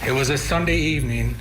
It was a Sunday evening,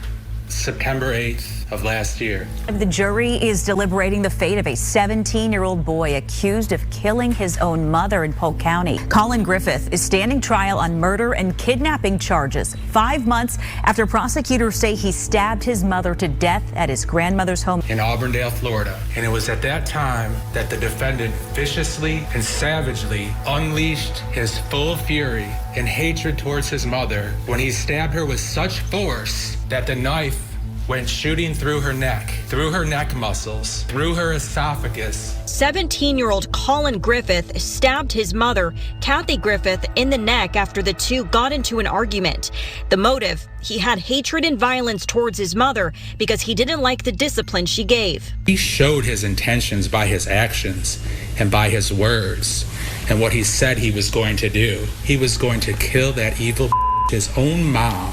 September 8th of last year. The jury is deliberating the fate of a 17-year-old boy accused of killing his own mother in Polk County. Collin Griffith is standing trial on murder and kidnapping charges 5 months after prosecutors say he stabbed his mother to death at his grandmother's home in Auburndale, Florida. And it was at that time that the defendant viciously and savagely unleashed his full fury and hatred towards his mother when he stabbed her with such force that the knife went shooting through her neck muscles, through her esophagus. 17-year-old Collin Griffith stabbed his mother, Kathy Griffith, in the neck after the two got into an argument. The motive, he had hatred and violence towards his mother because he didn't like the discipline she gave. He showed his intentions by his actions and by his words and what he said he was going to do. He was going to kill that evil his own mom.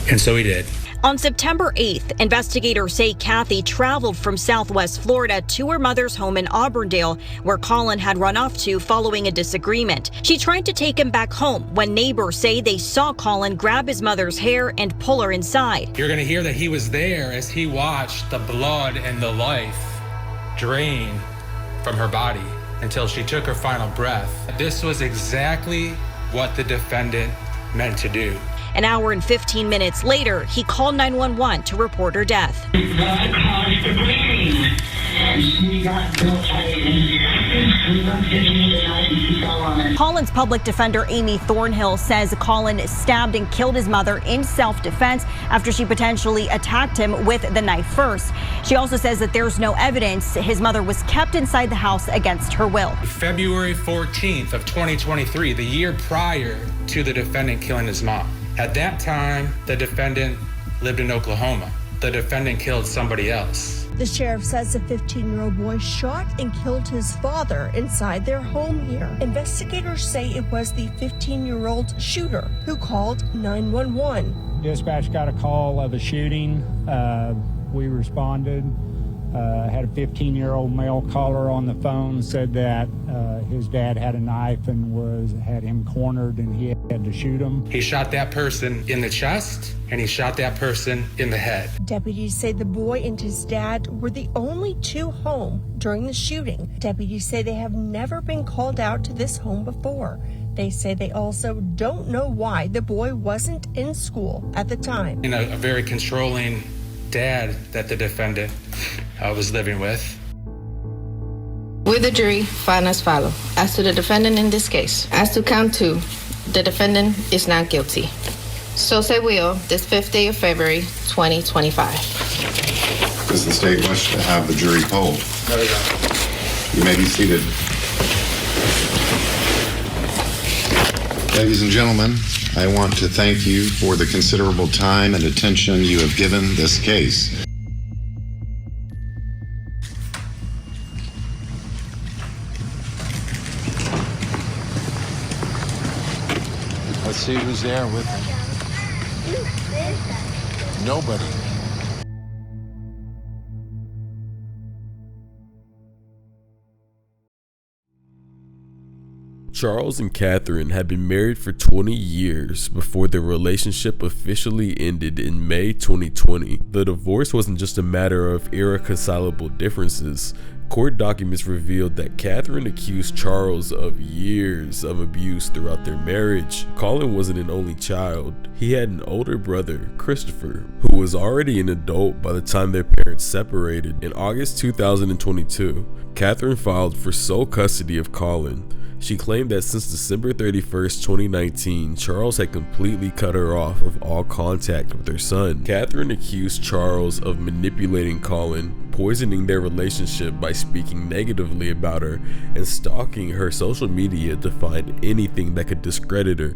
And so he did. On September 8th, investigators say Kathy traveled from Southwest Florida to her mother's home in Auburndale, where Collin had run off to following a disagreement. She tried to take him back home when neighbors say they saw Collin grab his mother's hair and pull her inside. You're going to hear that he was there as he watched the blood and the life drain from her body until she took her final breath. This was exactly what the defendant meant to do. An hour and 15 minutes later, he called 911 to report her death. God caused the bleeding. She got Collin's public defender, Amy Thornhill, says Collin stabbed and killed his mother in self-defense after she potentially attacked him with the knife first. She also says that there's no evidence his mother was kept inside the house against her will. February 14th of 2023, the year prior to the defendant killing his mom. At that time, the defendant lived in Oklahoma. The defendant killed somebody else. The sheriff says the 15-year-old boy shot and killed his father inside their home here. Investigators say it was the 15-year-old shooter who called 911. Dispatch got a call of a shooting. We responded. Had a 15-year-old male caller on the phone, said that his dad had a knife and had him cornered and he had to shoot him. He shot that person in the chest and he shot that person in the head. Deputies say the boy and his dad were the only two home during the shooting. Deputies say they have never been called out to this home before. They say they also don't know why the boy wasn't in school at the time. A very controlling dad that the defendant was living with. Will the jury find as follow? As to the defendant in this case, as to count 2, the defendant is not guilty. So say will this 5th day of February, 2025. Does the state wish to have the jury polled? You may be seated. Ladies and gentlemen, I want to thank you for the considerable time and attention you have given this case. Let's see who's there with him. Nobody. Charles and Catherine had been married for 20 years before their relationship officially ended in May 2020. The divorce wasn't just a matter of irreconcilable differences. Court documents revealed that Catherine accused Charles of years of abuse throughout their marriage. Collin wasn't an only child. He had an older brother, Christopher, who was already an adult by the time their parents separated. In August 2022, Catherine filed for sole custody of Collin. She claimed that since December 31st, 2019, Charles had completely cut her off of all contact with her son. Catherine accused Charles of manipulating Collin, poisoning their relationship by speaking negatively about her, and stalking her social media to find anything that could discredit her.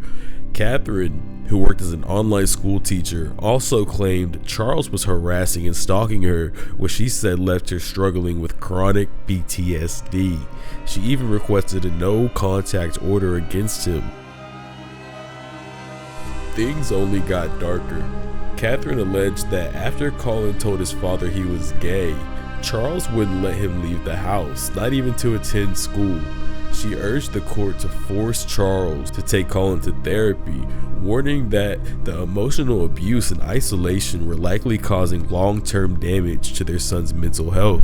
Catherine, who worked as an online school teacher, also claimed Charles was harassing and stalking her, which she said left her struggling with chronic PTSD. She even requested a no-contact order against him. Things only got darker. Catherine alleged that after Collin told his father he was gay, Charles wouldn't let him leave the house, not even to attend school. She urged the court to force Charles to take Collin to therapy, warning that the emotional abuse and isolation were likely causing long-term damage to their son's mental health.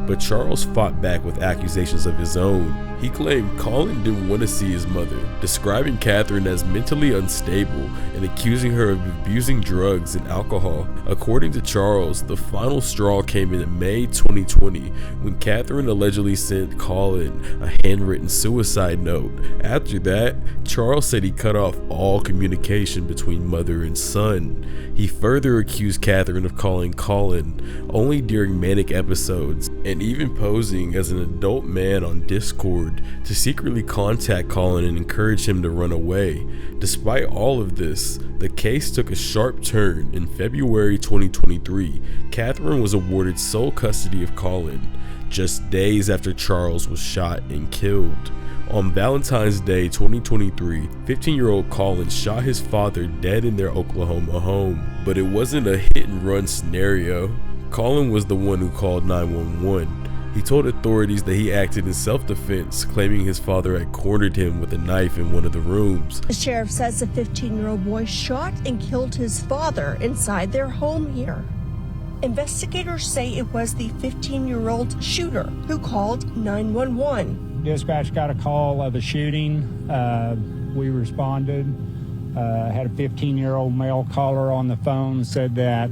But Charles fought back with accusations of his own. He claimed Collin didn't want to see his mother, describing Catherine as mentally unstable and accusing her of abusing drugs and alcohol. According to Charles, the final straw came in May 2020 when Catherine allegedly sent Collin a handwritten suicide note. After that, Charles said he cut off all communication between mother and son. He further accused Catherine of calling Collin only during manic episodes and even posing as an adult man on Discord to secretly contact Collin and encourage him to run away. Despite all of this, the case took a sharp turn. In February 2023, Catherine was awarded sole custody of Collin, just days after Charles was shot and killed. On Valentine's Day 2023, 15-year-old Collin shot his father dead in their Oklahoma home. But it wasn't a hit-and-run scenario. Collin was the one who called 911. He told authorities that he acted in self-defense, claiming his father had cornered him with a knife in one of the rooms. The sheriff says the 15-year-old boy shot and killed his father inside their home here. Investigators say it was the 15-year-old shooter who called 911. Dispatch got a call of a shooting. We responded. Had a 15-year-old male caller on the phone, said that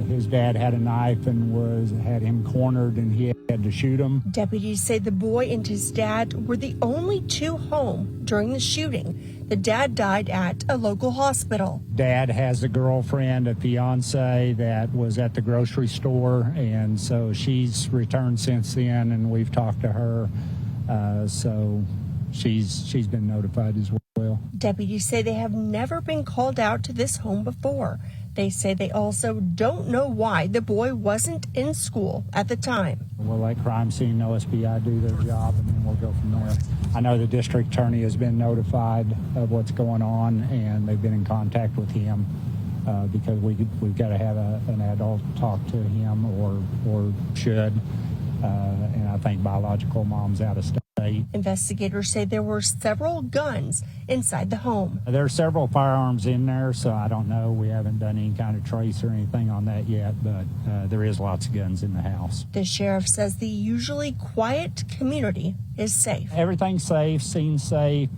his dad had a knife and had him cornered and he had to shoot him. Deputies say the boy and his dad were the only two home during the shooting. The dad died at a local hospital. Dad has a girlfriend, a fiance that was at the grocery store, and so she's returned since then, and we've talked to her. So she's been notified as well. Deputies say they have never been called out to this home before. They say they also don't know why the boy wasn't in school at the time. We'll let crime scene OSPI do their job, and then we'll go from there. I know the district attorney has been notified of what's going on, and they've been in contact with him because we've got to have an adult talk to him, or should. And I think biological mom's out of state. Investigators say there were several guns inside the home. There are several firearms in there, so I don't know. We haven't done any kind of trace or anything on that yet, but there is lots of guns in the house. The sheriff says the usually quiet community is safe. Everything's safe, scene's safe.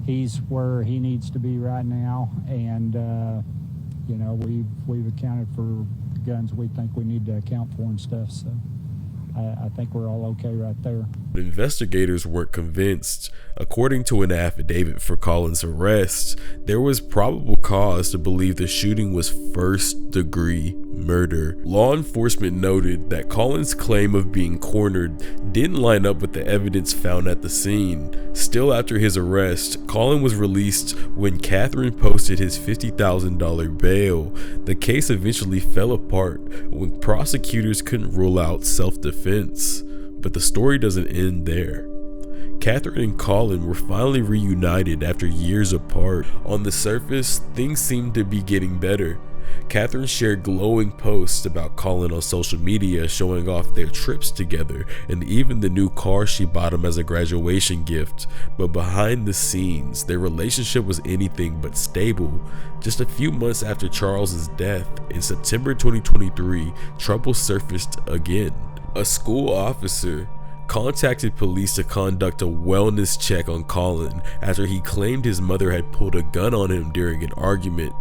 He's where he needs to be right now, and we've accounted for guns we think we need to account for and stuff, so I think we're all okay right there. Investigators weren't convinced. According to an affidavit for Collin's arrest, there was probable cause to believe the shooting was first-degree murder. Law enforcement noted that Collin's claim of being cornered didn't line up with the evidence found at the scene. Still, after his arrest, Collin was released when Catherine posted his $50,000 bail. The case eventually fell apart when prosecutors couldn't rule out self-defense. But the story doesn't end there. Catherine and Collin were finally reunited after years apart. On the surface, things seemed to be getting better. Catherine shared glowing posts about Collin on social media, showing off their trips together and even the new car she bought him as a graduation gift. But behind the scenes, their relationship was anything but stable. Just a few months after Charles's death, in September 2023, trouble surfaced again. A school officer contacted police to conduct a wellness check on Collin after he claimed his mother had pulled a gun on him during an argument.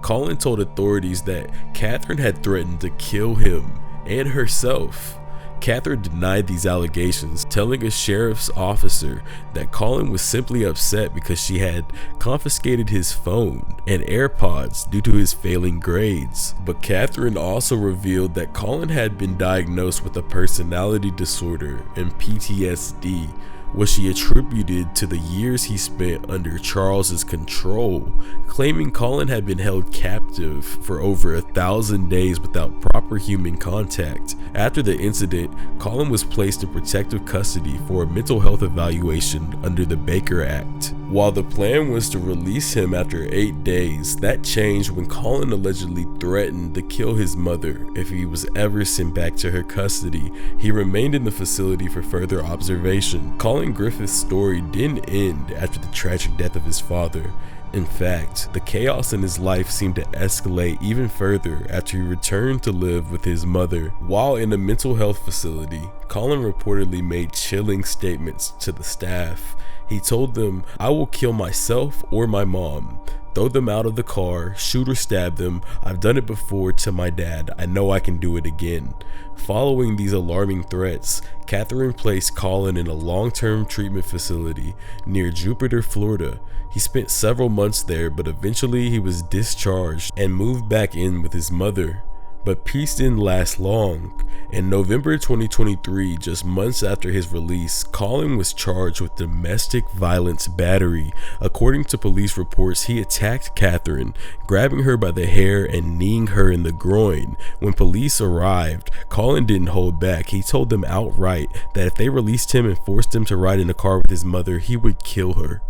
Collin told authorities that Catherine had threatened to kill him and herself. Catherine denied these allegations, telling a sheriff's officer that Collin was simply upset because she had confiscated his phone and AirPods due to his failing grades. But Catherine also revealed that Collin had been diagnosed with a personality disorder and PTSD, which she attributed to the years he spent under Charles's control, claiming Collin had been held captive for over 1,000 days without proper human contact. After the incident, Collin was placed in protective custody for a mental health evaluation under the Baker Act. While the plan was to release him after 8 days, that changed when Collin allegedly threatened to kill his mother if he was ever sent back to her custody. He remained in the facility for further observation. Collin Collin Griffith's story didn't end after the tragic death of his father. In fact, the chaos in his life seemed to escalate even further after he returned to live with his mother. While in a mental health facility, Collin reportedly made chilling statements to the staff. He told them, "I will kill myself or my mom. Throw them out of the car, shoot or stab them. I've done it before to my dad. I know I can do it again." Following these alarming threats, Catherine placed Collin in a long-term treatment facility near Jupiter, Florida. He spent several months there, but eventually he was discharged and moved back in with his mother. But peace didn't last long. In November 2023, just months after his release, Collin was charged with domestic violence battery. According to police reports, he attacked Catherine, grabbing her by the hair and kneeing her in the groin. When police arrived, Collin didn't hold back. He told them outright that if they released him and forced him to ride in a car with his mother, he would kill her.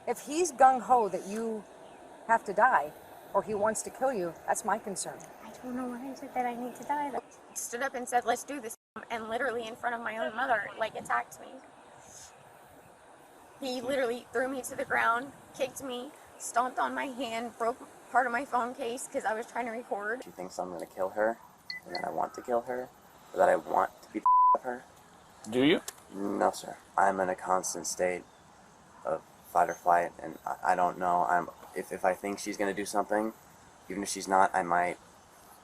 If he's gung-ho that you have to die, or he wants to kill you, that's my concern. I don't know why he said that I need to die. He stood up and said, "Let's do this," and literally in front of my own mother, like, attacked me. He literally threw me to the ground, kicked me, stomped on my hand, broke part of my phone case because I was trying to record. She thinks I'm going to kill her, and that I want to kill her, or that I want to beat the her. Do you? No, sir. I'm in a constant state of fight or flight, and I don't know. If I think she's going to do something, even if she's not, I might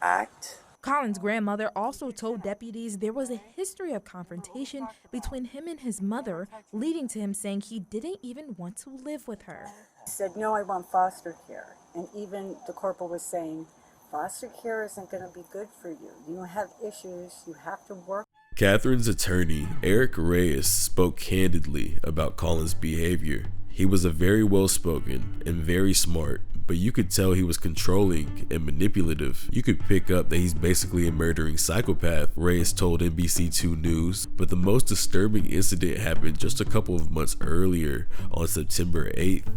act. Collin's grandmother also told deputies there was a history of confrontation between him and his mother, leading to him saying he didn't even want to live with her. He said, "No, I want foster care." And even the corporal was saying, "Foster care isn't going to be good for you. You have issues. You have to work." Catherine's attorney, Eric Reyes, spoke candidly about Collin's behavior. He was a very well-spoken and very smart, but you could tell he was controlling and manipulative. You could pick up that he's basically a murdering psychopath, Reyes told NBC2 News. But the most disturbing incident happened just a couple of months earlier, on September 8th.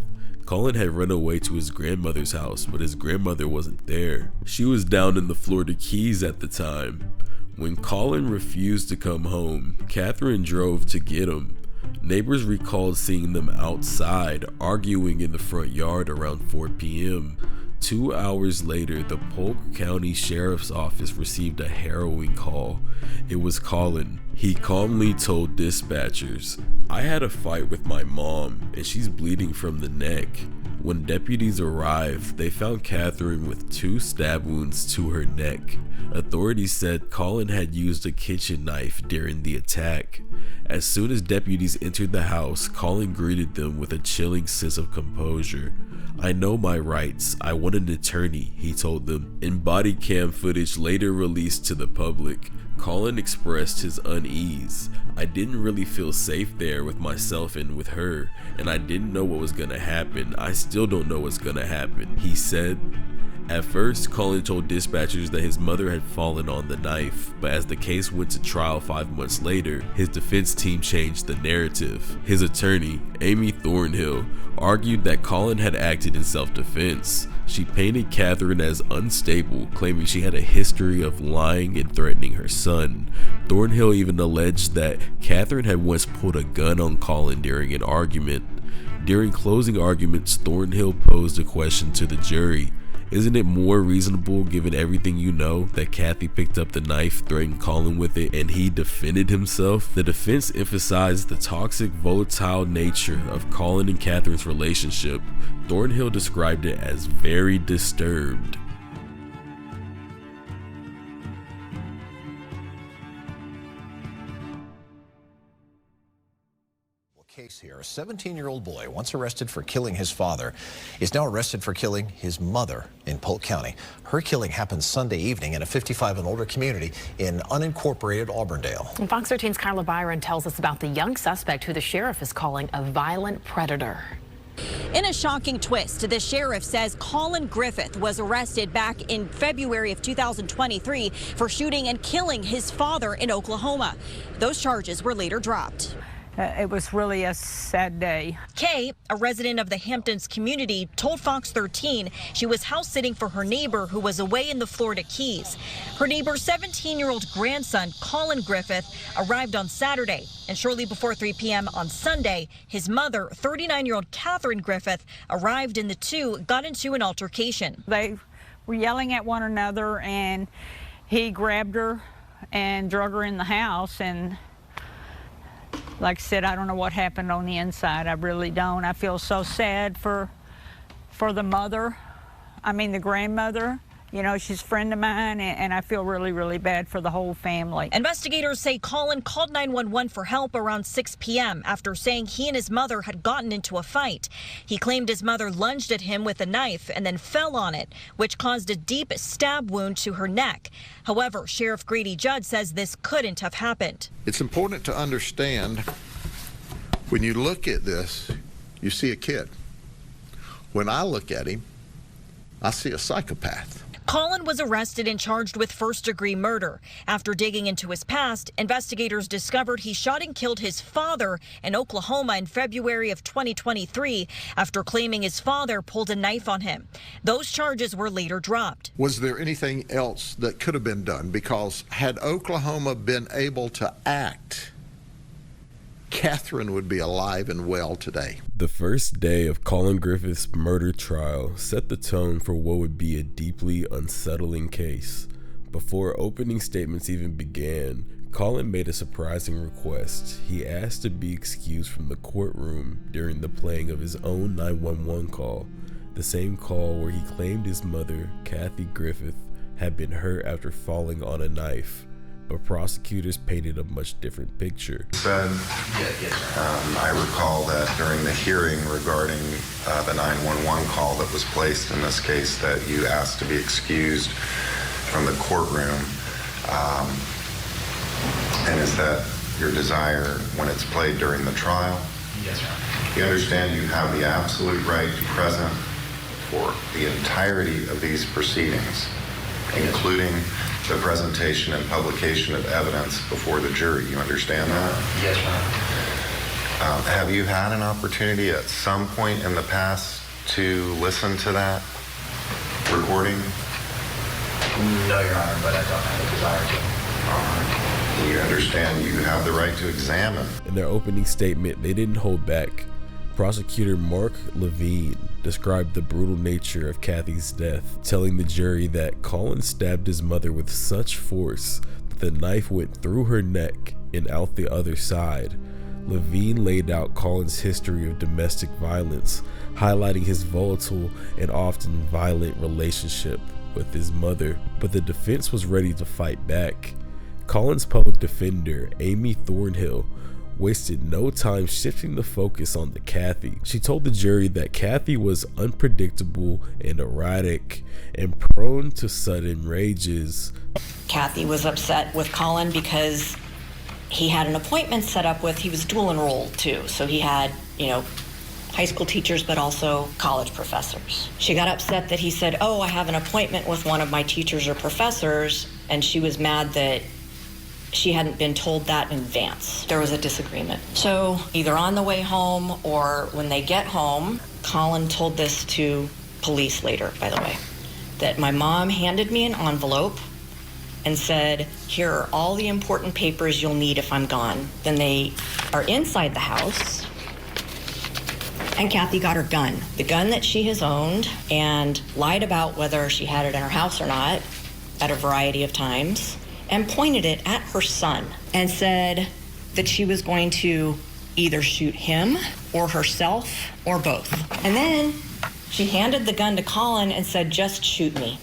Collin had run away to his grandmother's house, but his grandmother wasn't there. She was down in the Florida Keys at the time. When Collin refused to come home, Catherine drove to get him. Neighbors recalled seeing them outside, arguing in the front yard around 4 p.m. 2 hours later, the Polk County Sheriff's Office received a harrowing call. It was Collin. He calmly told dispatchers, "I had a fight with my mom, and she's bleeding from the neck." When deputies arrived, they found Catherine with 2 stab wounds to her neck. Authorities said Collin had used a kitchen knife during the attack. As soon as deputies entered the house, Collin greeted them with a chilling sense of composure. "I know my rights. I want an attorney," he told them. In body cam footage later released to the public, Collin expressed his unease. "I didn't really feel safe there with myself and with her, and I didn't know what was gonna happen. I still don't know what's gonna happen," he said. At first, Collin told dispatchers that his mother had fallen on the knife, but as the case went to trial 5 months later, his defense team changed the narrative. His attorney, Amy Thornhill, argued that Collin had acted in self-defense. She painted Catherine as unstable, claiming she had a history of lying and threatening her son. Thornhill even alleged that Catherine had once pulled a gun on Collin during an argument. During closing arguments, Thornhill posed a question to the jury. Isn't it more reasonable, given everything you know, that Kathy picked up the knife, threatened Collin with it, and he defended himself? The defense emphasized the toxic, volatile nature of Collin and Catherine's relationship. Thornhill described it as very disturbed. Case here. A 17-year-old boy, once arrested for killing his father, is now arrested for killing his mother in Polk County. Her killing happened Sunday evening in a 55 and older community in unincorporated Auburndale. And Fox 13's Kyla Byron tells us about the young suspect who the sheriff is calling a violent predator. In a shocking twist, the sheriff says Collin Griffith was arrested back in February of 2023 for shooting and killing his father in Oklahoma. Those charges were later dropped. It was really a sad day. Kay, a resident of the Hamptons community, told Fox 13 she was house sitting for her neighbor who was away in the Florida Keys. Her neighbor's 17-year-old grandson, Collin Griffith, arrived on Saturday, and shortly before 3 p.m. on Sunday, his mother, 39-year-old Catherine Griffith, arrived, and the two got into an altercation. They were yelling at one another, and he grabbed her and drug her in the house, and like I said, I don't know what happened on the inside. I really don't. I feel so sad for the mother. I mean, the grandmother. You know, she's a friend of mine, and I feel really, really bad for the whole family. Investigators say Collin called 911 for help around 6 p.m. after saying he and his mother had gotten into a fight. He claimed his mother lunged at him with a knife and then fell on it, which caused a deep stab wound to her neck. However, Sheriff Grady Judd says this couldn't have happened. It's important to understand, when you look at this, you see a kid. When I look at him, I see a psychopath. Collin was arrested and charged with first-degree murder. After digging into his past, investigators discovered he shot and killed his father in Oklahoma in February of 2023 after claiming his father pulled a knife on him. Those charges were later dropped. Was there anything else that could have been done? Because had Oklahoma been able to act, Catherine would be alive and well today. The first day of Collin Griffith's murder trial set the tone for what would be a deeply unsettling case. Before opening statements even began, Collin made a surprising request. He asked to be excused from the courtroom during the playing of his own 911 call, the same call where he claimed his mother, Kathy Griffith, had been hurt after falling on a knife. But prosecutors painted a much different picture. I recall that during the hearing regarding the 911 call that was placed in this case, that you asked to be excused from the courtroom. And is that your desire when it's played during the trial? Yes, sir. You understand you have the absolute right to present for the entirety of these proceedings, including the presentation and publication of evidence before the jury. You understand that? Yes, sir. Have you had an opportunity at some point in the past to listen to that recording? No, Your Honor, but I don't have a desire to. You understand you have the right to examine. In their opening statement, they didn't hold back. Prosecutor Mark Levine described the brutal nature of Kathy's death, telling the jury that Collin stabbed his mother with such force that the knife went through her neck and out the other side. Levine laid out Collin's history of domestic violence, highlighting his volatile and often violent relationship with his mother, but the defense was ready to fight back. Collin's public defender, Amy Thornhill, wasted no time shifting the focus onto Kathy. She told the jury that Kathy was unpredictable and erratic and prone to sudden rages. Kathy was upset with Collin because he had an appointment set up with, he was dual enrolled too, so he had, high school teachers but also college professors. She got upset that he said, "Oh, I have an appointment with one of my teachers or professors," and she was mad that she hadn't been told that in advance. There was a disagreement. So either on the way home or when they get home, Collin told this to police later, by the way, that my mom handed me an envelope and said, "Here are all the important papers you'll need if I'm gone." Then they are inside the house, and Kathy got her gun, the gun that she has owned and lied about whether she had it in her house or not at a variety of times, and pointed it at her son and said that she was going to either shoot him or herself or both. And then she handed the gun to Collin and said, "Just shoot me."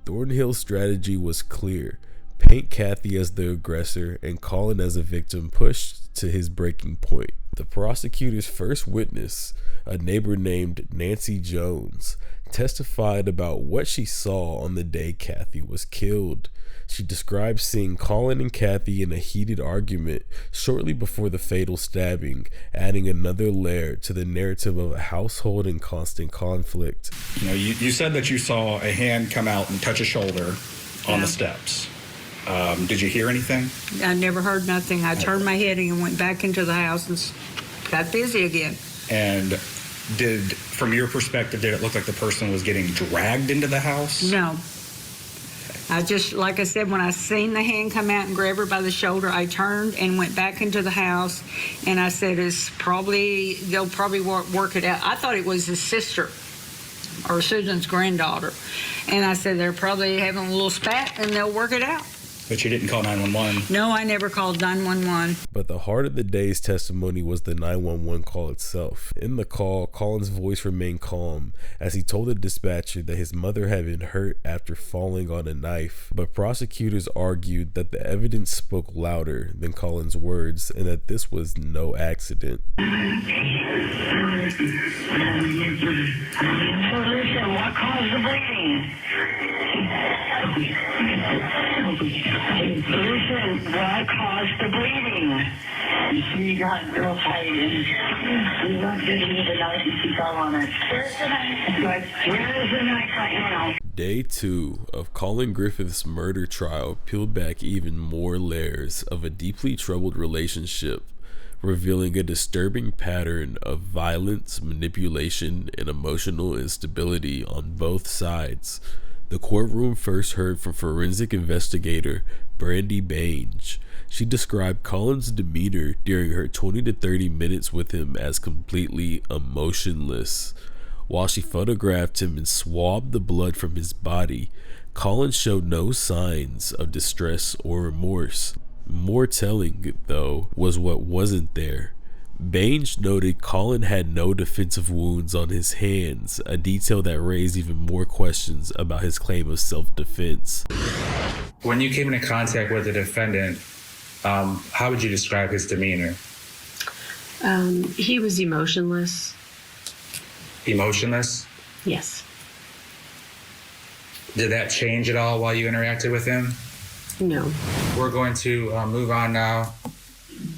Thornhill's strategy was clear: paint Kathy as the aggressor and Collin as a victim pushed to his breaking point. The prosecutor's first witness, a neighbor named Nancy Jones, testified about what she saw on the day Kathy was killed. She described seeing Collin and Kathy in a heated argument shortly before the fatal stabbing, adding another layer to the narrative of a household in constant conflict. You know, you said that you saw a hand come out and touch a shoulder on the steps. Did you hear anything? I never heard nothing. I turned my head and went back into the house and got busy again. And from your perspective, did it look like the person was getting dragged into the house? No. I just, like I said, when I seen the hand come out and grab her by the shoulder, I turned and went back into the house, and I said, they'll probably work it out. I thought it was his sister or Susan's granddaughter. And I said, they're probably having a little spat, and they'll work it out. But you didn't call 911? No, I never called 911. But the heart of the day's testimony was the 911 call itself. In the call, Collin's voice remained calm as he told the dispatcher that his mother had been hurt after falling on a knife. But prosecutors argued that the evidence spoke louder than Collin's words and that this was no accident. So listen, what caused the bleeding? Listen, what caused the bleeding? She got real tight and we weren't getting the knife and she fell on it. Where's the knife? Where is the knife right now? Day 2 of Collin Griffith's murder trial peeled back even more layers of a deeply troubled relationship, revealing a disturbing pattern of violence, manipulation, and emotional instability on both sides. The courtroom first heard from forensic investigator Brandy Bange. She described Collin's demeanor during her 20 to 30 minutes with him as completely emotionless. While she photographed him and swabbed the blood from his body, Collin showed no signs of distress or remorse. More telling, though, was what wasn't there. Bange noted Collin had no defensive wounds on his hands, a detail that raised even more questions about his claim of self-defense. When you came into contact with the defendant, how would you describe his demeanor? He was emotionless. Emotionless? Yes. Did that change at all while you interacted with him? No. We're going to move on now.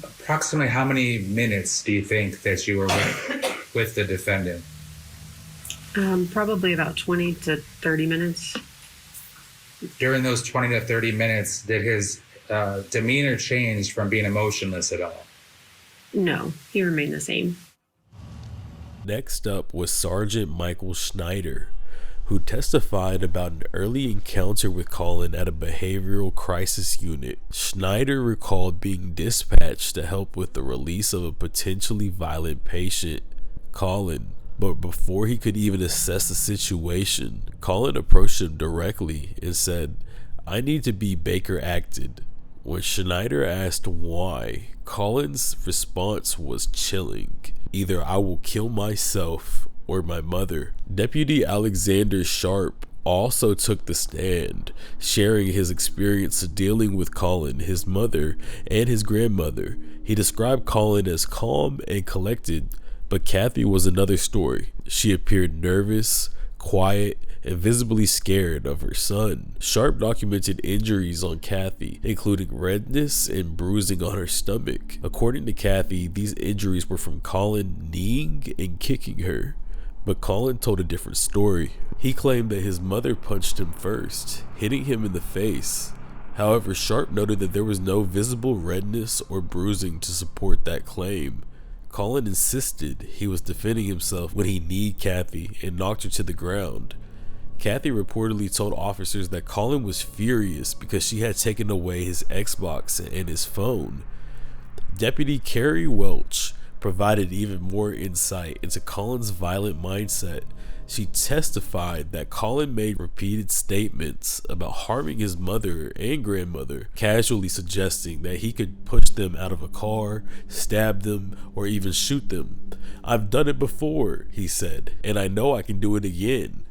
Approximately how many minutes do you think that you were with the defendant? Probably about 20 to 30 minutes. During those 20 to 30 minutes, did his demeanor change from being emotionless at all? No, he remained the same. Next up was Sergeant Michael Schneider, who testified about an early encounter with Collin at a behavioral crisis unit. Schneider recalled being dispatched to help with the release of a potentially violent patient, Collin. But before he could even assess the situation, Collin approached him directly and said, "I need to be Baker acted." When Schneider asked why, Collin's response was chilling. "Either I will kill myself or my mother." Deputy Alexander Sharp also took the stand, sharing his experience dealing with Collin, his mother, and his grandmother. He described Collin as calm and collected, but Kathy was another story. She appeared nervous, quiet, and visibly scared of her son. Sharp documented injuries on Kathy, including redness and bruising on her stomach. According to Kathy, these injuries were from Collin kneeing and kicking her. But Collin told a different story. He claimed that his mother punched him first, hitting him in the face. However, Sharp noted that there was no visible redness or bruising to support that claim. Collin insisted he was defending himself when he kneed Kathy and knocked her to the ground. Kathy reportedly told officers that Collin was furious because she had taken away his Xbox and his phone. Deputy Carrie Welch provided even more insight into Collin's violent mindset. She testified that Collin made repeated statements about harming his mother and grandmother, casually suggesting that he could push them out of a car, stab them, or even shoot them. "I've done it before," he said, "and I know I can do it again."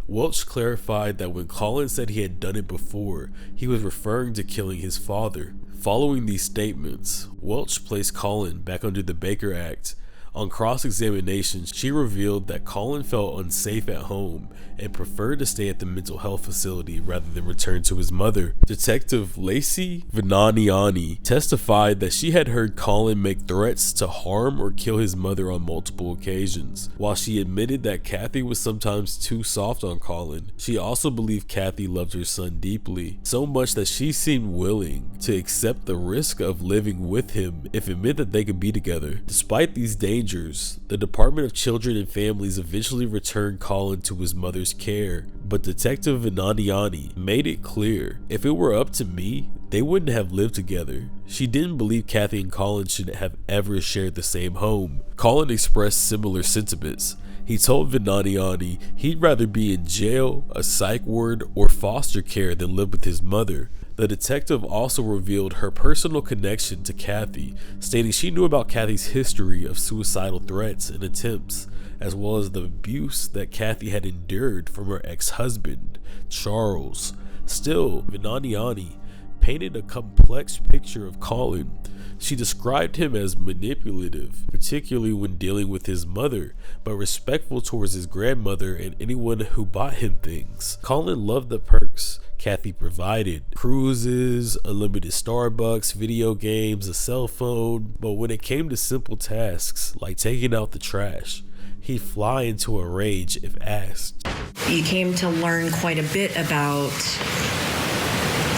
Welch clarified that when Collin said he had done it before, he was referring to killing his father. Following these statements, Welch placed Collin back under the Baker Act. On cross-examination, she revealed that Collin felt unsafe at home and preferred to stay at the mental health facility rather than return to his mother. Detective Lacey Venaniani testified that she had heard Collin make threats to harm or kill his mother on multiple occasions. While she admitted that Kathy was sometimes too soft on Collin, she also believed Kathy loved her son deeply, so much that she seemed willing to accept the risk of living with him if it meant that they could be together. Despite these dangers, the Department of Children and Families eventually returned Collin to his mother's care, but Detective Venaniani made it clear, if it were up to me, they wouldn't have lived together. She didn't believe Kathy and Collin should have ever shared the same home. Collin expressed similar sentiments. He told Venaniani he'd rather be in jail, a psych ward, or foster care than live with his mother. The detective also revealed her personal connection to Kathy, stating she knew about Kathy's history of suicidal threats and attempts, as well as the abuse that Kathy had endured from her ex-husband, Charles. Still, Venaniani painted a complex picture of Collin. She described him as manipulative, particularly when dealing with his mother, but respectful towards his grandmother and anyone who bought him things. Collin loved the perks Kathy provided: cruises, unlimited Starbucks, video games, a cell phone. But when it came to simple tasks like taking out the trash, he'd fly into a rage if asked. You came to learn quite a bit about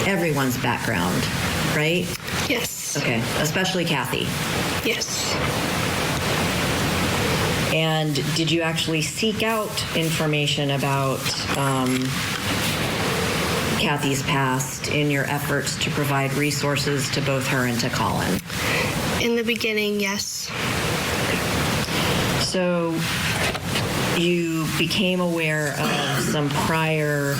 everyone's background, right? Yes. Okay, especially Kathy. Yes. And did you actually seek out information about Kathy's past in your efforts to provide resources to both her and to Collin? In the beginning, yes. So you became aware of some prior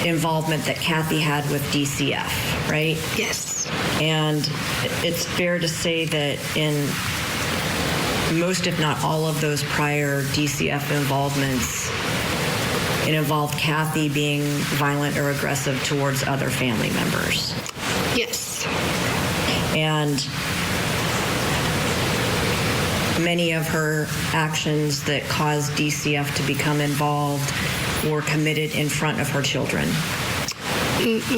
involvement that Kathy had with DCF, right? Yes. And it's fair to say that in most, if not all, of those prior DCF involvements, it involved Kathy being violent or aggressive towards other family members. Yes. And many of her actions that caused DCF to become involved were committed in front of her children.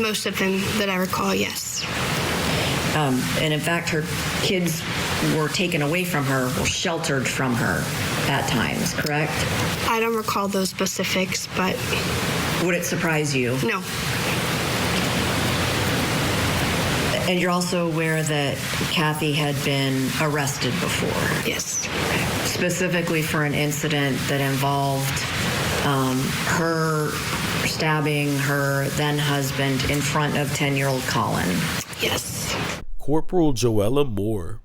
Most of them that I recall, yes. And in fact, her kids were taken away from her, were sheltered from her at times, correct? I don't recall those specifics, but... Would it surprise you? No. And you're also aware that Kathy had been arrested before? Yes. Specifically for an incident that involved her stabbing her then husband in front of 10-year-old Collin. Yes. Corporal Joella Moore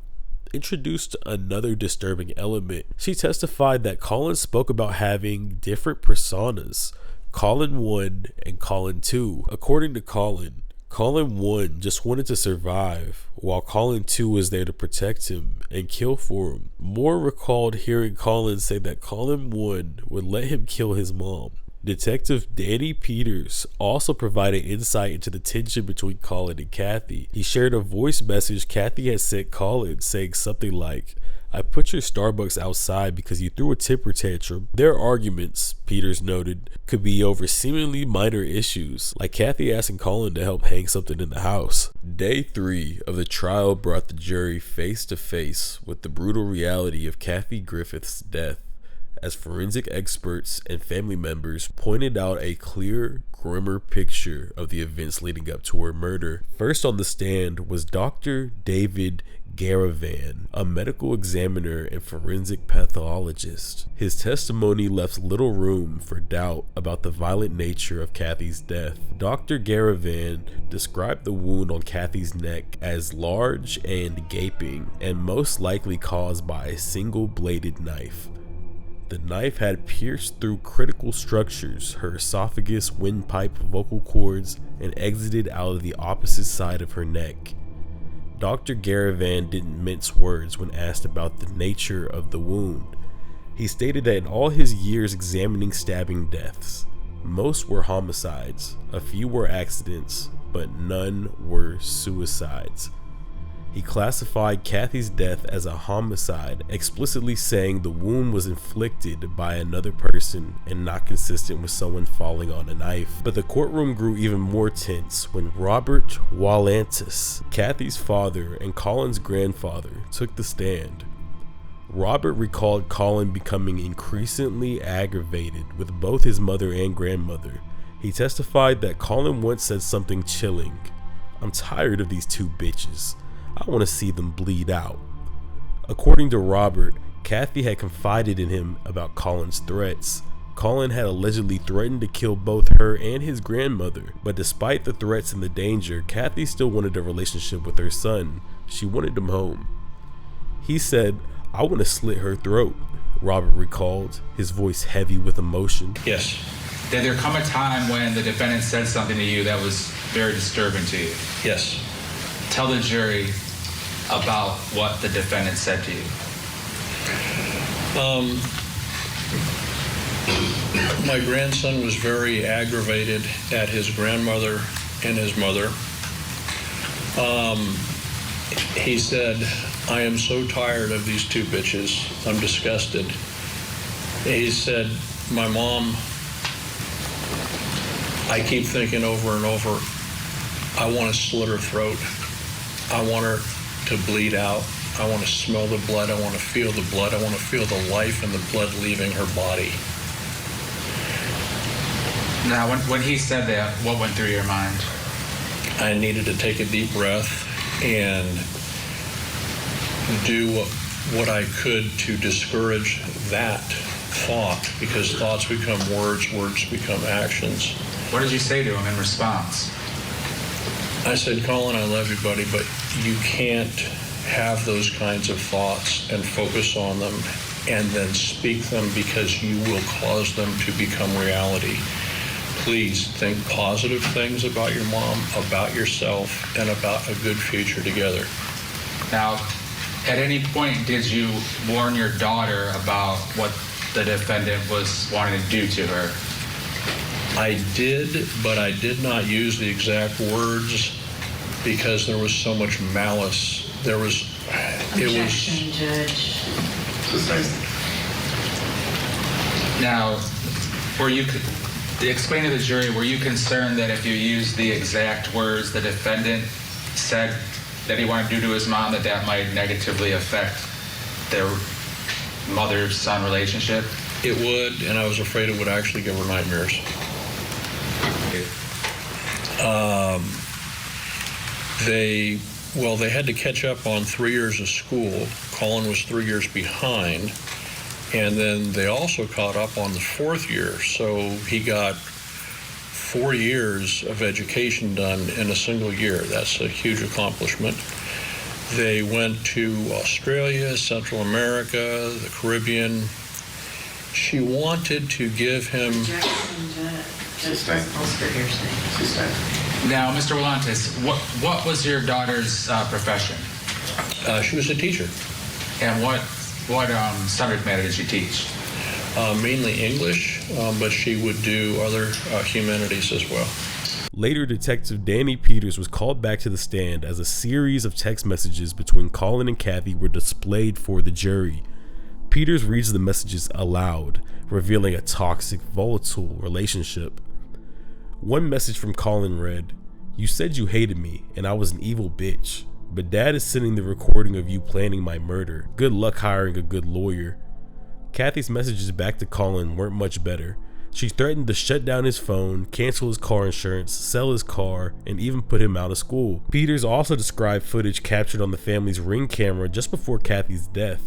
introduced another disturbing element. She testified that Collin spoke about having different personas, Collin 1 and Collin 2. According to Collin 1 just wanted to survive, while Collin 2 was there to protect him and kill for him. Moore recalled hearing Collin say that Collin 1 would let him kill his mom. Detective Danny Peters also provided insight into the tension between Collin and Kathy. He shared a voice message Kathy had sent Collin saying something like, "I put your Starbucks outside because you threw a temper tantrum." Their arguments, Peters noted, could be over seemingly minor issues, like Kathy asking Collin to help hang something in the house. Day 3 of the trial brought the jury face to face with the brutal reality of Kathy Griffith's death, as forensic experts and family members pointed out a clear, grimmer picture of the events leading up to her murder. First on the stand was Dr. David Garavan, a medical examiner and forensic pathologist. His testimony left little room for doubt about the violent nature of Kathy's death. Dr. Garavan described the wound on Kathy's neck as large and gaping, and most likely caused by a single-bladed knife. The knife had pierced through critical structures, her esophagus, windpipe, vocal cords, and exited out of the opposite side of her neck. Dr. Garavan didn't mince words when asked about the nature of the wound. He stated that in all his years examining stabbing deaths, most were homicides, a few were accidents, but none were suicides. He classified Kathy's death as a homicide, explicitly saying the wound was inflicted by another person and not consistent with someone falling on a knife. But the courtroom grew even more tense when Robert Wallantis, Kathy's father and Collin's grandfather, took the stand. Robert recalled Collin becoming increasingly aggravated with both his mother and grandmother. He testified that Collin once said something chilling. "I'm tired of these two bitches. I want to see them bleed out." According to Robert, Kathy had confided in him about Collin's threats. Collin had allegedly threatened to kill both her and his grandmother, but despite the threats and the danger, Kathy still wanted a relationship with her son. She wanted him home. He said, "I want to slit her throat," Robert recalled, his voice heavy with emotion. Yes. Did there come a time when the defendant said something to you that was very disturbing to you? Yes. Tell the jury about what the defendant said to you. My grandson was very aggravated at his grandmother and his mother. He said, "I am so tired of these two bitches. I'm disgusted." He said, "My mom, I keep thinking over and over, I want to slit her throat. I want her to bleed out. I want to smell the blood. I want to feel the blood. I want to feel the life and the blood leaving her body." Now, when he said that, what went through your mind? I needed to take a deep breath and do what I could to discourage that thought, because thoughts become words, words become actions. What did you say to him in response? I said, "Collin, I love you, buddy, but you can't have those kinds of thoughts and focus on them and then speak them, because you will cause them to become reality. Please think positive things about your mom, about yourself, and about a good future together." Now, at any point, did you warn your daughter about what the defendant was wanting to do to her? I did, but I did not use the exact words because there was so much malice. Objection, Judge. Now, explain to the jury, were you concerned that if you used the exact words the defendant said that he wanted to do to his mom, that might negatively affect their mother-son relationship? It would, and I was afraid it would actually give her nightmares. They had to catch up on 3 years of school. Collin was 3 years behind, and then they also caught up on the 4th year, so he got 4 years of education done in a single year. That's a huge accomplishment. They went to Australia, Central America, the Caribbean. She wanted to give him... Now, Mr. Wallantis, what was your daughter's profession? She was a teacher. And what subject matter did she teach? Mainly English, but she would do other humanities as well. Later, Detective Danny Peters was called back to the stand as a series of text messages between Collin and Kathy were displayed for the jury. Peters reads the messages aloud, revealing a toxic, volatile relationship. One message from Collin read, "You said you hated me and I was an evil bitch, but Dad is sending the recording of you planning my murder. Good luck hiring a good lawyer." Kathy's messages back to Collin weren't much better. She threatened to shut down his phone, cancel his car insurance, sell his car, and even put him out of school. Peters also described footage captured on the family's Ring camera just before Kathy's death.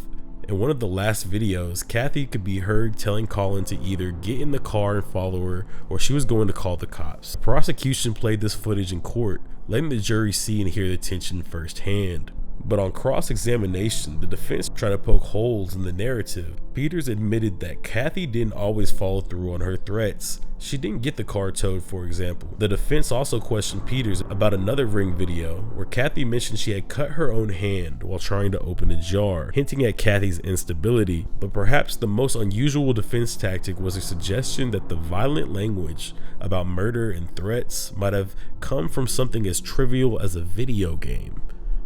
In one of the last videos, Kathy could be heard telling Collin to either get in the car and follow her, or she was going to call the cops. The prosecution played this footage in court, letting the jury see and hear the tension firsthand. But on cross-examination, the defense tried to poke holes in the narrative. Peters admitted that Kathy didn't always follow through on her threats. She didn't get the car towed, for example. The defense also questioned Peters about another Ring video where Kathy mentioned she had cut her own hand while trying to open a jar, hinting at Kathy's instability. But perhaps the most unusual defense tactic was a suggestion that the violent language about murder and threats might have come from something as trivial as a video game.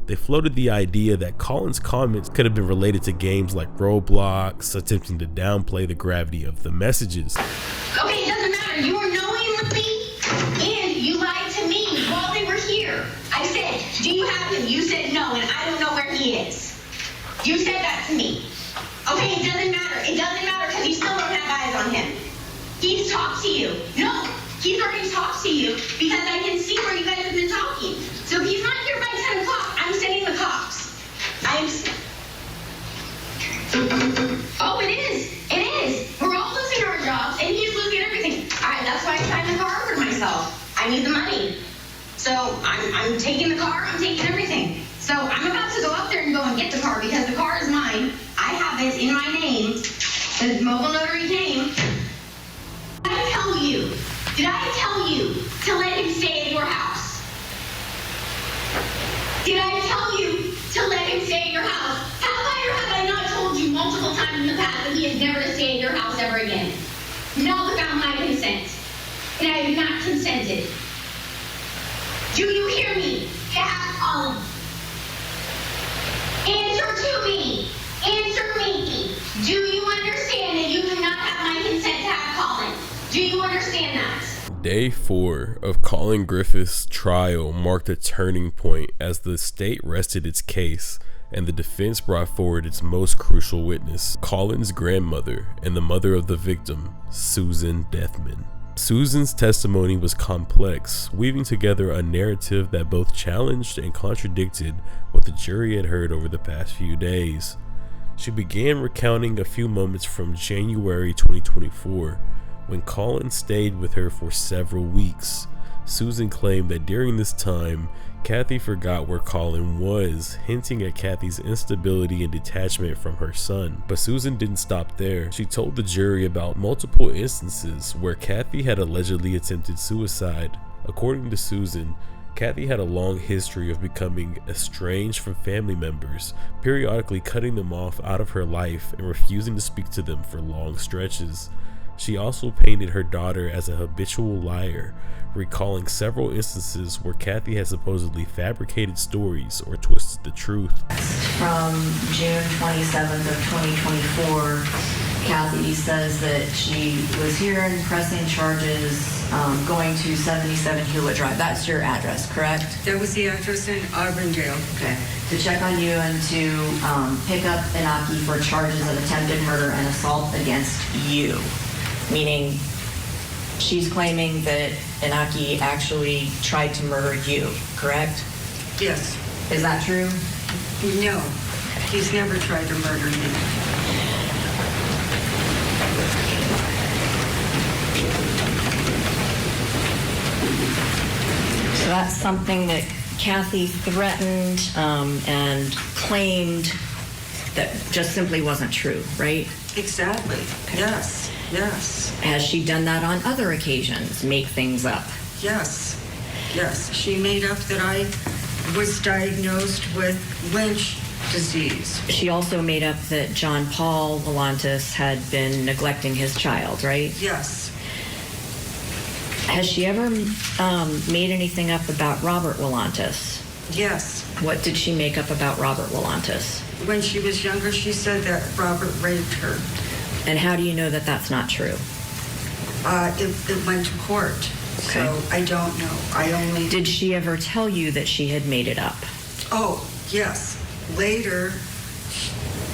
They floated the idea that Collin's comments could have been related to games like Roblox, attempting to downplay the gravity of the messages. Okay, it doesn't matter. You were knowing with me, and you lied to me while they were here. I said, do you have him? You said no, and I don't know where he is. You said that to me. Okay, it doesn't matter. It doesn't matter because you still don't have eyes on him. He's talked to you. No, he's already talked to you because I can see where you guys have been talking. So if he's not here by 10 o'clock, I'm sending the cops. Oh, it is. It is. We're all losing our jobs, and he's losing everything. That's why I signed the car for myself. I need the money. So I'm taking the car. I'm taking everything. So I'm about to go up there and go and get the car because the car is mine. I have it in my name. The mobile notary name. Did I tell you to let him stay at your house? Did I tell you to let him stay at your house? Have I or have I not told you multiple times in the past that he is never to stay at your house ever again? Not without my consent. And I have not consented. Do you hear me? Have Collin. Answer to me. Answer me. Do you understand that you do not have my consent to have Collin? Do you understand that? Day 4 of Collin Griffith's trial marked a turning point as the state rested its case and the defense brought forward its most crucial witness, Collin's grandmother and the mother of the victim, Susan Deathman. Susan's testimony was complex, weaving together a narrative that both challenged and contradicted what the jury had heard over the past few days. She began recounting a few moments from January 2024, when Collin stayed with her for several weeks. Susan claimed that during this time, Kathy forgot where Collin was, hinting at Kathy's instability and detachment from her son. But Susan didn't stop there. She told the jury about multiple instances where Kathy had allegedly attempted suicide. According to Susan, Kathy had a long history of becoming estranged from family members, periodically cutting them off out of her life and refusing to speak to them for long stretches. She also painted her daughter as a habitual liar, recalling several instances where Kathy had supposedly fabricated stories or twisted the truth. From June 27th of 2024, Kathy says that she was here and pressing charges, going to 77 Hewlett Drive. That's your address, correct? That was the address in Auburndale. Okay. To check on you and to pick up Inaki for charges of attempted murder and assault against you. Meaning she's claiming that Inaki actually tried to murder you, correct? Yes. Is that true? No, he's never tried to murder me. So that's something that Kathy threatened and claimed that just simply wasn't true, right? Exactly. Okay. Yes. Yes. Has she done that on other occasions? Make things up? Yes. Yes. She made up that I was diagnosed with Lynch disease. She also made up that John Paul Volantis had been neglecting his child, right? Yes. Has she ever made anything up about Robert Volantis? Yes. What did she make up about Robert Volantis? When she was younger, she said that Robert raped her. And how do you know that that's not true? It went to court, okay. So I don't know. Did she ever tell you that she had made it up? Oh, yes. Later,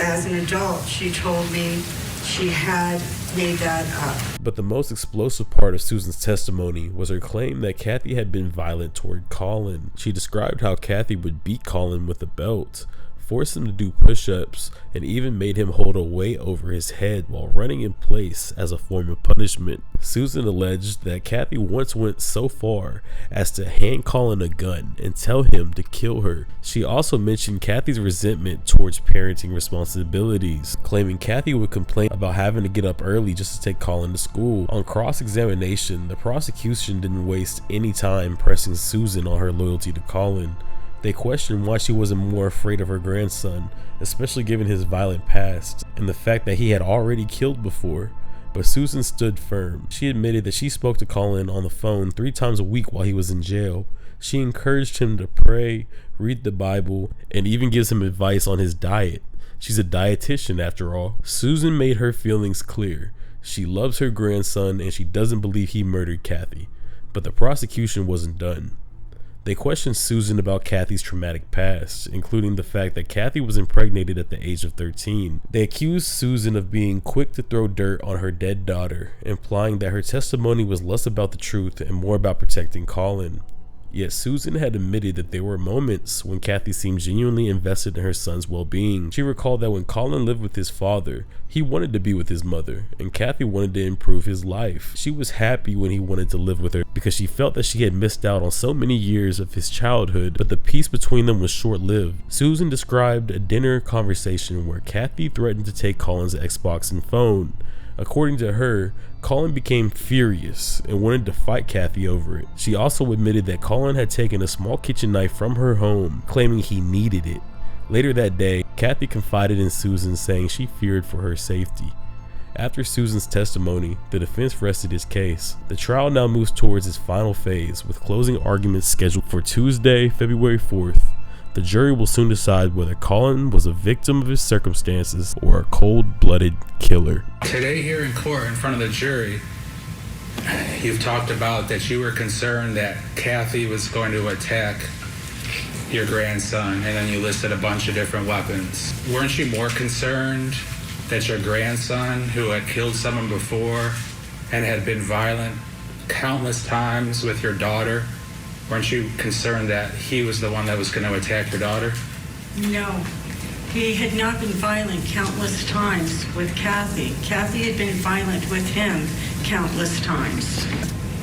as an adult, she told me she had made that up. But the most explosive part of Susan's testimony was her claim that Kathy had been violent toward Collin. She described how Kathy would beat Collin with a belt, forced him to do push-ups, and even made him hold a weight over his head while running in place as a form of punishment. Susan alleged that Kathy once went so far as to hand Collin a gun and tell him to kill her. She also mentioned Kathy's resentment towards parenting responsibilities, claiming Kathy would complain about having to get up early just to take Collin to school. On cross-examination, the prosecution didn't waste any time pressing Susan on her loyalty to Collin. They questioned why she wasn't more afraid of her grandson, especially given his violent past and the fact that he had already killed before. But Susan stood firm. She admitted that she spoke to Collin on the phone 3 times a week while he was in jail. She encouraged him to pray, read the Bible, and even gives him advice on his diet. She's a dietitian after all. Susan made her feelings clear. She loves her grandson and she doesn't believe he murdered Kathy. But the prosecution wasn't done. They questioned Susan about Kathy's traumatic past, including the fact that Kathy was impregnated at the age of 13. They accused Susan of being quick to throw dirt on her dead daughter, implying that her testimony was less about the truth and more about protecting Collin. Yet Susan had admitted that there were moments when Kathy seemed genuinely invested in her son's well-being. She recalled that when Collin lived with his father, he wanted to be with his mother, and Kathy wanted to improve his life. She was happy when he wanted to live with her because she felt that she had missed out on so many years of his childhood, but the peace between them was short-lived. Susan described a dinner conversation where Kathy threatened to take Collin's Xbox and phone. According to her, Collin became furious and wanted to fight Kathy over it. She also admitted that Collin had taken a small kitchen knife from her home, claiming he needed it. Later that day, Kathy confided in Susan, saying she feared for her safety. After Susan's testimony, the defense rested its case. The trial now moves towards its final phase, with closing arguments scheduled for Tuesday, February 4th. The jury will soon decide whether Collin was a victim of his circumstances or a cold-blooded killer. Today here in court in front of the jury, you've talked about that you were concerned that Kathy was going to attack your grandson, and then you listed a bunch of different weapons. Weren't you more concerned that your grandson, who had killed someone before and had been violent countless times with your daughter, weren't you concerned that he was the one that was going to attack your daughter? No. He had not been violent countless times with Kathy. Kathy had been violent with him countless times.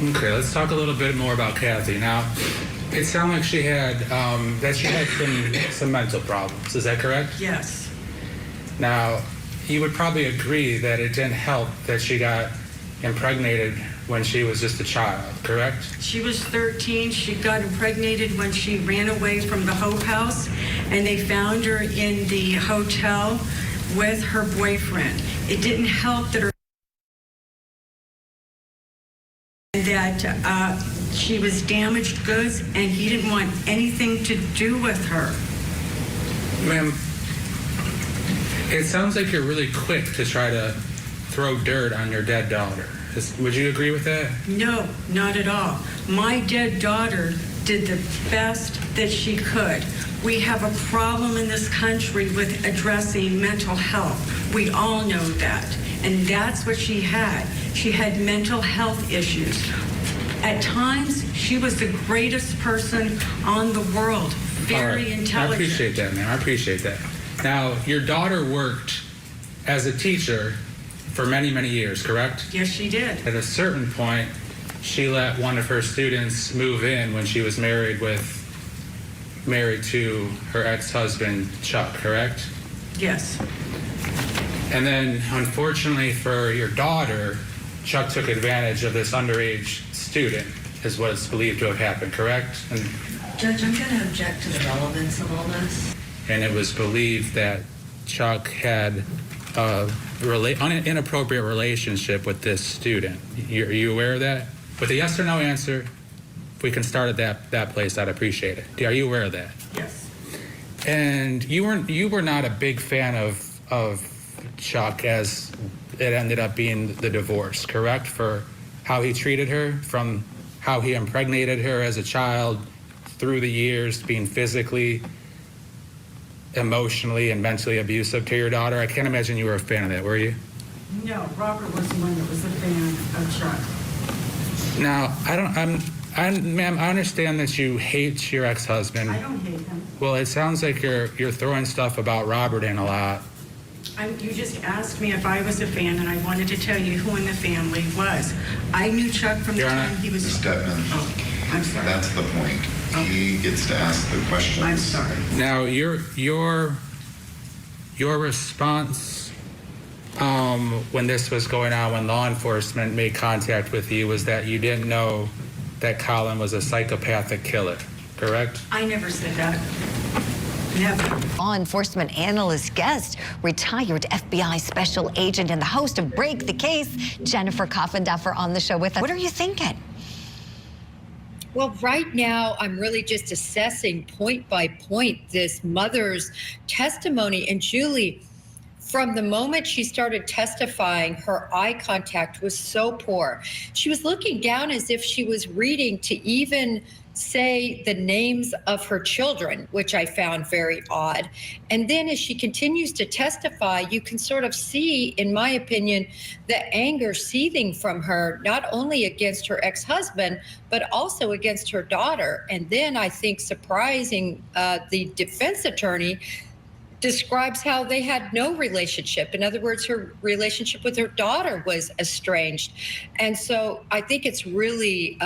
Okay, let's talk a little bit more about Kathy. Now, it sounded like she had some mental problems. Is that correct? Yes. Now, you would probably agree that it didn't help that she got impregnated when she was just a child, correct? She was 13. She got impregnated when she ran away from the Hope House, and they found her in the hotel with her boyfriend. It didn't help that she was damaged goods, and he didn't want anything to do with her. Ma'am, it sounds like you're really quick to try to throw dirt on your dead daughter. Would you agree with that? No, not at all. My dead daughter did the best that she could. We have a problem in this country with addressing mental health. We all know that. And that's what she had. She had mental health issues. At times, she was the greatest person on the world. Very intelligent. I appreciate that, ma'am. I appreciate that. Now, your daughter worked as a teacher for many, many years, correct? Yes, she did. At a certain point, she let one of her students move in when she was married to her ex-husband, Chuck, correct? Yes. And then, unfortunately for your daughter, Chuck took advantage of this underage student, is what is believed to have happened, correct? And Judge, I'm going to object to the relevance of all this. And it was believed that Chuck had an inappropriate relationship with this student. Are you aware of that? With a yes or no answer, if we can start at that place, I'd appreciate it. Are you aware of that? Yes. And you were not a big fan of Chuck, as it ended up being the divorce, correct? For how he treated her, from how he impregnated her as a child through the years, being physically, emotionally, and mentally abusive to your daughter. I can't imagine you were a fan of that, were you? No, Robert was the one that was a fan of Chuck. Now, ma'am, I understand that you hate your ex-husband. I don't hate him. Well, it sounds like you're throwing stuff about Robert in a lot. You just asked me if I was a fan, and I wanted to tell you who in the family was. I knew Chuck from the time he was... Ms. Detman, I'm sorry. that's the point. He gets to ask the questions. I'm sorry. Now, your response when this was going on, when law enforcement made contact with you, was that you didn't know that Collin was a psychopathic killer, correct? I never said that. Never. Law enforcement analyst guest, retired FBI special agent and the host of Break the Case, Jennifer Coffinduffer, on the show with us. What are you thinking? Well, right now, I'm really just assessing point by point this mother's testimony. And Julie, from the moment she started testifying, her eye contact was so poor. She was looking down as if she was reading to even say the names of her children, which I found very odd. And then as she continues to testify, you can sort of see, in my opinion, the anger seething from her, not only against her ex-husband, but also against her daughter. And then I think surprising, the defense attorney describes how they had no relationship. In other words, her relationship with her daughter was estranged. And so I think it's really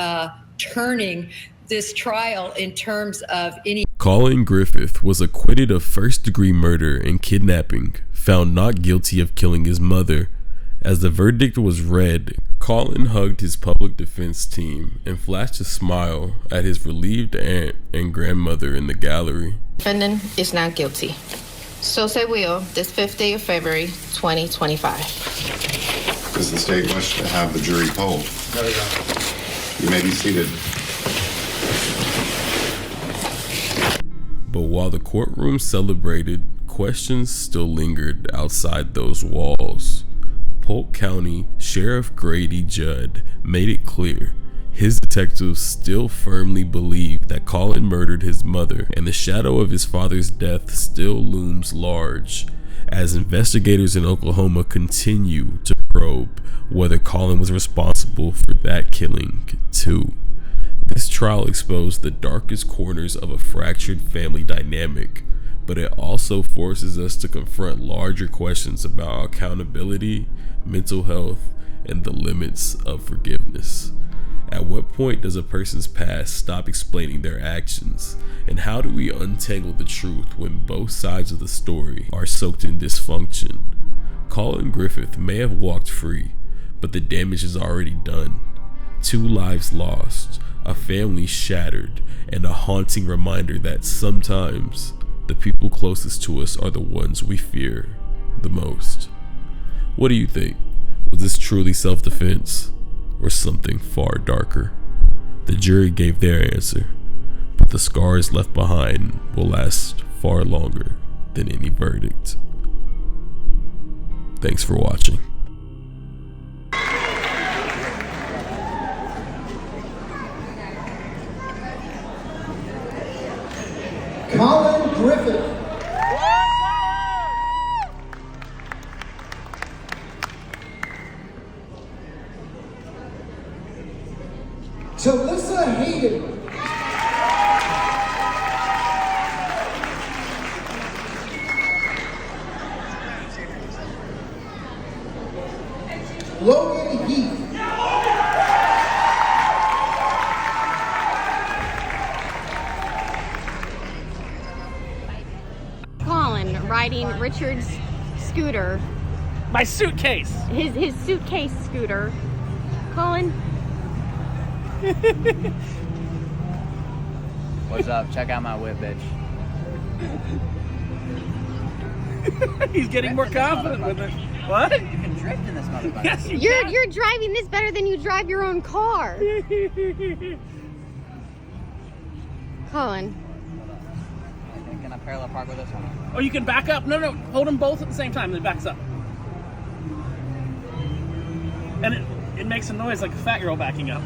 turning this trial in terms of any... Collin Griffith was acquitted of first-degree murder and kidnapping, found not guilty of killing his mother. As the verdict was read, Collin hugged his public defense team and flashed a smile at his relieved aunt and grandmother in the gallery. Defendant is not guilty. So say will this 5th day of February, 2025. Does the state wish to have the jury polled? You may be seated. But while the courtroom celebrated, questions still lingered outside those walls. Polk County Sheriff Grady Judd made it clear his detectives still firmly believe that Collin murdered his mother, and the shadow of his father's death still looms large as investigators in Oklahoma continue to probe whether Collin was responsible for that killing too. This trial exposed the darkest corners of a fractured family dynamic, but it also forces us to confront larger questions about accountability, mental health, and the limits of forgiveness. At what point does a person's past stop explaining their actions? And how do we untangle the truth when both sides of the story are soaked in dysfunction? Collin Griffith may have walked free, but the damage is already done. 2 lives lost, a family shattered, and a haunting reminder that sometimes the people closest to us are the ones we fear the most. What do you think? Was this truly self-defense or something far darker? The jury gave their answer, but the scars left behind will last far longer than any verdict. Thanks for watching. Collin Griffith. Talissa Hayden. Logan Heath. Collin riding Richard's scooter. My suitcase. His suitcase scooter. Collin. What's up? Check out my whip, bitch. He's getting more confident with it. What? You can drift in this motherfucker. Yes, You're driving this better than you drive your own car. Collin. Can I parallel park with this one? Oh, you can back up? No, hold them both at the same time, then backs up. And it makes a noise like a fat girl backing up.